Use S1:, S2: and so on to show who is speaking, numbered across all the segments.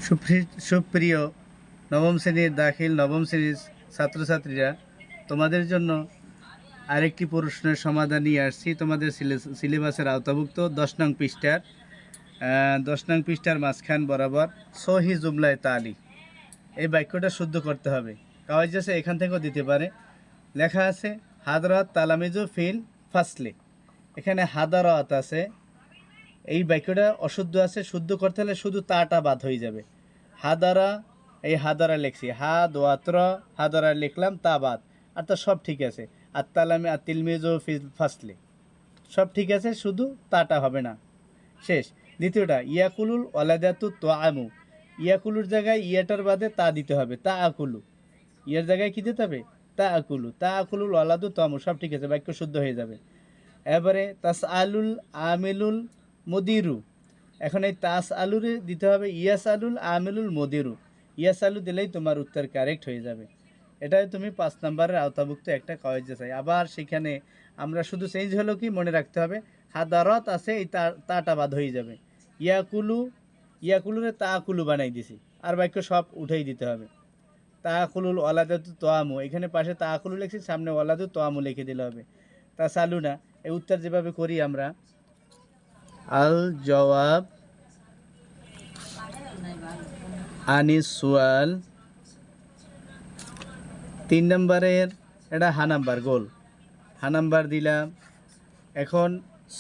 S1: সুপ্রিয় নবম শ্রেণীর দাখিল নবম শ্রেণীর ছাত্রছাত্রীরা, তোমাদের জন্য আরেকটি প্রশ্নের সমাধান নিয়ে আসছি। তোমাদের সিলেবাসের আওতাভুক্ত 10 নং পৃষ্ঠার মাঝখান বরাবর সহি জুমলায় তালি, এই বাক্যটা শুদ্ধ করতে হবে। কাওয়াইজ আছে, এখান থেকেও দিতে পারে। লেখা আছে হাদরাত তালামিজু ফিল ফাসলে, এখানে হাদারাত আছে, এই বাক্যটা অশুদ্ধ আছে। শুদ্ধ করতে হলে শুধু তাটা বাদ হয়ে যাবে। হাদারা, এই হাদারা লিখছি, হা দোয়াত্র হাদারা লিখলাম, তা বাদ। আর তা সব ঠিক আছে। আর তালামে আর তিলমিজু ফিল ফাসলে সব ঠিক আছে, শুধু তাটা হবে না। শেষ। দ্বিতীয়টা ইয়াকুলুল ওয়ালাদাতু তোয়ামু, ইয়াকুলুর জায়গায় ইয়াটার বাদে তা দিতে হবে, তা আকুলু। ইয়ার জায়গায় কি দিতে হবে? তা আকুলু। তা আকুলুল ওয়ালাদু তোয়ামু, সব ঠিক আছে, বাক্য শুদ্ধ হয়ে যাবে। এবারে তাস আলুল আমিলুল মদিরু, এখন এই তাস আলুরে দিতে হবে ইয়াস আলুল আমিলুল মদিরু। ইয়াস আলু দিলেই তোমার উত্তর কারেক্ট হয়ে যাবে। এটাই তুমি 5 নম্বরের আওতাভুক্ত একটা কাওয়াইজ চাই। আবার সেখানে আমরা শুধু চেঞ্জ হলো কি মনে রাখতে হবে, হাদারত আছে, এই তাটা বাদ হয়ে যাবে। ইয়াকুলু, ইয়াকুলুরে তাকুলু বানাই দিছি, আর বাক্য সব উঠেই দিতে হবে। তাকুলুল ওয়ালাদু তোয়ামু, এখানে পাশে তাকুলু লিখছি, সামনে ওয়ালাদু তোয়ামু লিখে দিলে হবে। তা চালু না, এই উত্তর যেভাবে করি আমরা, আল জওয়াব আনিস সুয়াল, 3 নম্বরের এটা হা নাম্বার গোল, হা নাম্বার দিলাম। এখন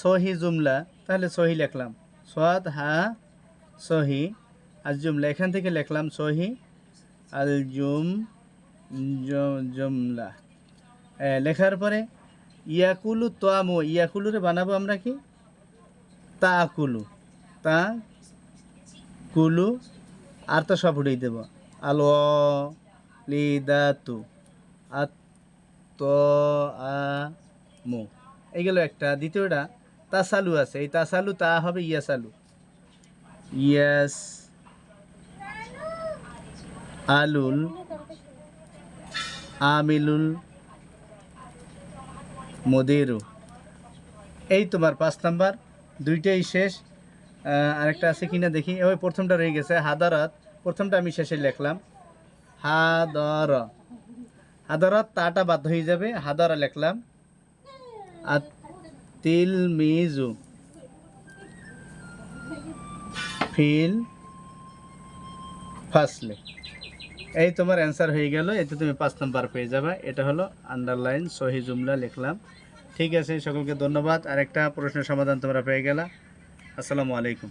S1: সহি জুমলা, তাহলে সহি লিখলাম, সোয়াদ হা সহি। আর জুমলা এখান থেকে লিখলাম সহি আল জুমলা। লেখার পরে ইয়াকুলু তোয়ামু, ইয়াকুলুরে বানাবো আমরা কি তা কুলু, তা কুলু, আর তো সব উঠেই দেব। আল লিদাতু আত আমু, এইগুলো একটা। দ্বিতীয়টা তাসালু আছে, এই তাসালু তা হবে ইয়াসালু, ইয়াস আলুল আমিলুল মদিরু। এই তোমার 5 নাম্বার, দুইটাই শেষ। আরেকটা আছে কিনা দেখি। ওই প্রথমটা রয়ে গেছে হাদারাত, প্রথমটা আমি শেষে লিখলাম হাদারাত, তাটা বাদ হয়ে যাবে, হাদারা লিখলাম। আর তিলমিজু ফিল ফাসলে, এই তোমার অ্যান্সার হয়ে গেল। এতে তুমি 5 নাম্বার পেয়ে যাবে। এটা হলো আন্ডারলাইন সহি জুমলা লিখলাম। ঠিক আছে, সকলকে ধন্যবাদ। আর একটা প্রশ্নের সমাধান তোমরা পেয়ে গেলা। আসসালামু আলাইকুম।